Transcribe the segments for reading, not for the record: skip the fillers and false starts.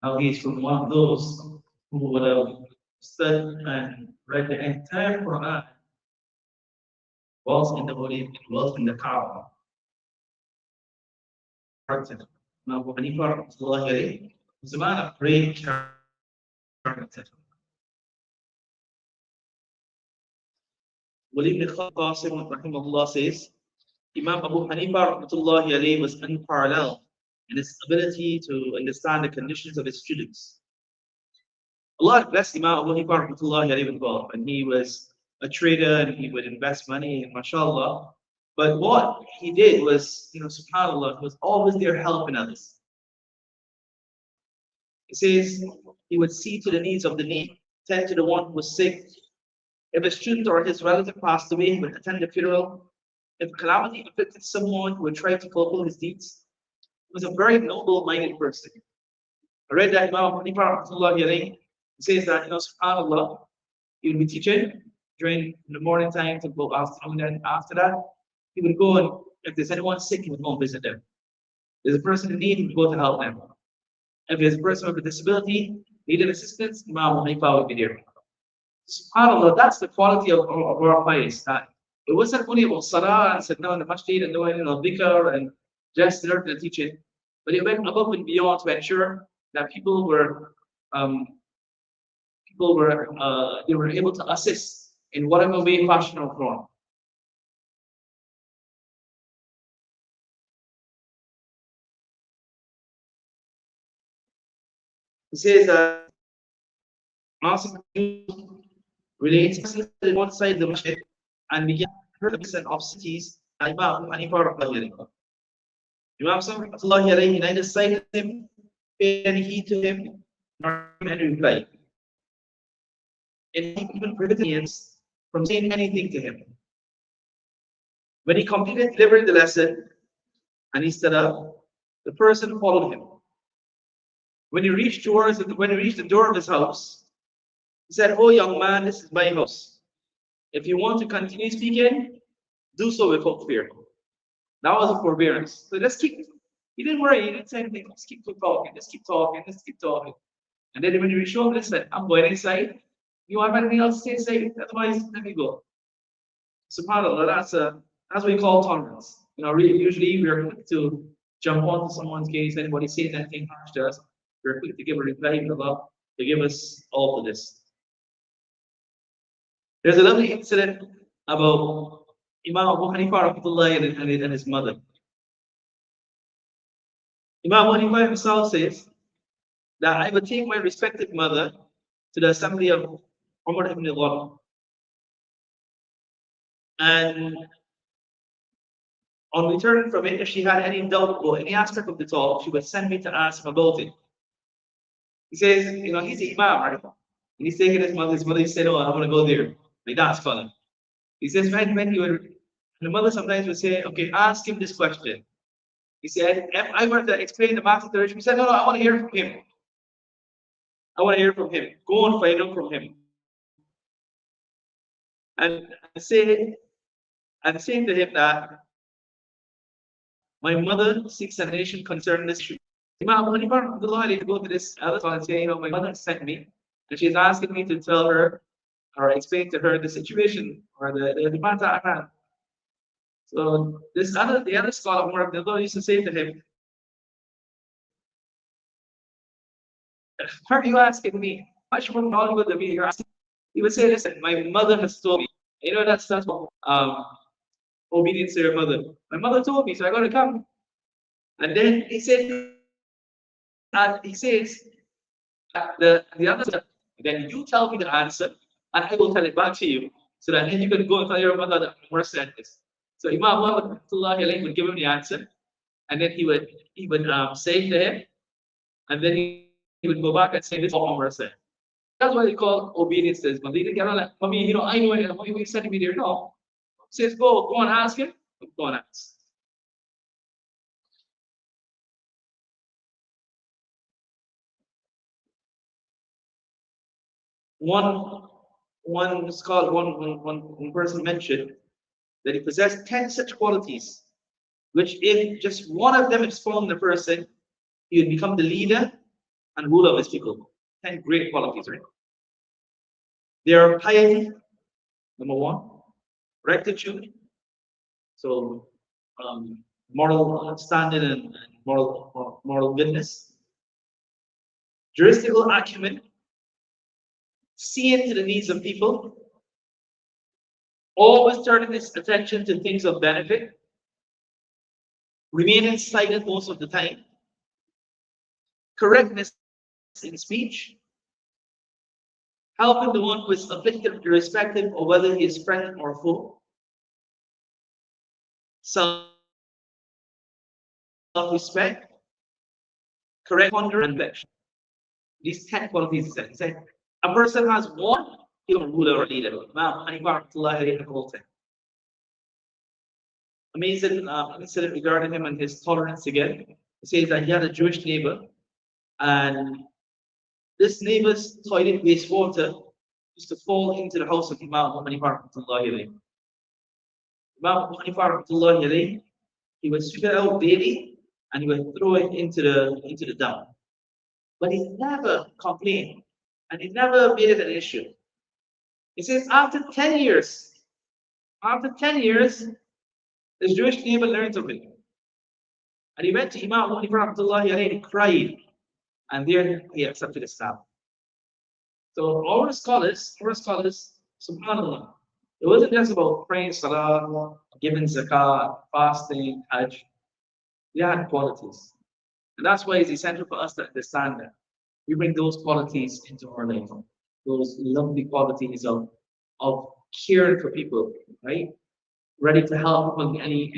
Now he is from one of those who would have studied and read the entire Quran whilst in the body, whilst in the Kaaba. Now, Abu Hanifa rahmatullahi alayhi was a man of great character. Wali ibn Qasim rahimahullah says, Imam Abu Hanifa rahmatullahi alayhi was unparalleled in his ability to understand the conditions of his students. Allah blessed Imam Abu Hanifa rahmatullahi alayhi with wealth, and he was a trader and he would invest money, and mashallah. But what he did was, subhanAllah, he was always there helping others. He says he would see to the needs of the needy, tend to the one who was sick. If a student or his relative passed away, he would attend the funeral. If calamity afflicted someone, he would try to fulfill his deeds. He was a very noble-minded person. I read that Imam Hanifa rahmatullahi alayhi says that, subhanAllah, he would be teaching during the morning time to go afternoon, and after that, he would go and if there's anyone sick, he would go and visit them. If there's a person in need, he would go to help them. If there's a person with a disability, needed assistance, Imam Hanifa would be there. SubhanAllah, that's the quality of our pious. It wasn't only about salah and sit down in the masjid and doing dhikr and just learn the teaching, but it went above and beyond to ensure that people were they were able to assist in whatever way, fashion, or form. He says that relates to one side of the masjid and began percent of cities. Imam Hanifa rahmatullahi Imam Rahmatullahi alayhi neither cited him, paid any heed to him, nor any reply. And he even prevented him from saying anything to him. When he completed delivering the lesson and he stood up, the person followed him. When he reached the door of his house, he said, "Oh young man, this is my house. If you want to continue speaking, do so without fear." That was a forbearance. So he didn't worry, he didn't say anything, let's keep talking, let's keep talking, let's keep talking. And then when he reached home, he said, "I'm going inside. You have anything else to say? Otherwise, let me go." SubhanAllah, that's what we call tolerance. Usually we're quick to jump onto someone's case, anybody says anything harsh to us, we're quick to give a reply to Allah to give us all of this. There's a lovely incident about Imam Abu Hanifa rahmatullahi and his mother. Imam Abu Hanifa himself says that I would take my respected mother to the assembly of Umar ibn al-Ghab. And on return from it, if she had any doubt about any aspect of the talk, she would send me to ask him about it. He says, he's the Imam, right? And he's taking his mother. His mother said, "Oh, I want to go there." Like that's fun. He says, when you were, the mother sometimes would say, "Okay, ask him this question." He said, "If I were to explain the matter to her," she said, "No, I want to hear from him. I want to hear from him. Go and find out from him." And I'm saying to him that my mother seeks explanation concerning this issue. Imam Abu Hanifa to go to this other and say, my mother sent me, and she's asking me to tell her or explain to her the situation or the matter at hand. So the other scholar Umar ibn al-Ghab used to say to him, "Why are you asking me? Much more knowledgeable than me. You're asking." He would say, "Listen, my mother has told me." That's obedience to your mother. My mother told me, so I got to come. And then he says the answer. Then you tell me the answer, and I will tell it back to you, so that then you can go and tell your mother that Umar said this. So Imam Muhammad would give him the answer, and then he would say to him, and then he would go back and say, "This is what Umar said." That's why they call obedience to his mother. He didn't get on like, "Mommy, I know it. Mommy, sending me there." No. He says, go and ask him. Go and ask. One scholar, one person mentioned that he possessed 10 such qualities, which if just one of them is found in the person, he would become the leader and Bhula of his people. 10 great qualities, right? They are piety, number one, rectitude, so moral standing and moral goodness, juristical acumen, seeing to the needs of people, always turning his attention to things of benefit, remaining silent most of the time, correctness in speech, helping the one who is afflicted irrespective of whether he is friend or foe, self-respect, correct ponder and reflection. These 10 qualities he said. A person has one, he'll rule or leader. Amazing incident regarding him and his tolerance again. He says that he had a Jewish neighbor, and this neighbor's toilet wastewater used to fall into the house of Imam Abu Hanifa. Imam Abu Hanifa, he would sweep it out daily and he would throw it into the dump. But he never complained and he never made it an issue. He says after 10 years, his Jewish neighbor learned of it. And he went to Imam Abu Hanifa and he cried. And there he accepted Islam. So our scholars, subhanAllah, it wasn't just about praying salah, giving zakat, fasting, hajj. They had qualities. And that's why it's essential for us to understand that we bring those qualities into our life. Those lovely qualities of caring for people, right? Ready to help people in any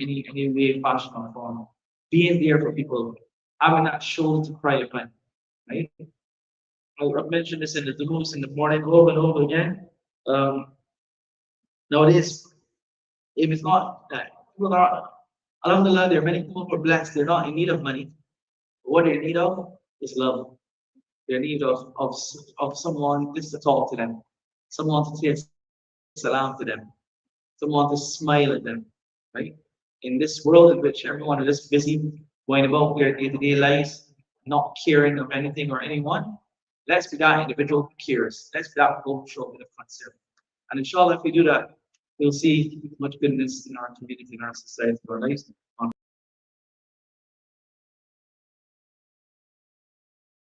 way, fashion, or form. Being there for people, having that shoulder to cry upon, right? I've mentioned this in the duruus in the morning over and over again. Nowadays, if it's not that people are, alhamdulillah, there are many people who are blessed, they're not in need of money. What they're in need of is love. They're in need of someone just to talk to them, someone to say salam to them, someone to smile at them, right? In this world in which everyone is just busy going about their day-to-day lives, not caring of anything or anyone, let's be that individual who cares. Let's be that people who show a bit of concern. And inshallah, if we do that, we'll see much goodness in our community, in our society, in our lives.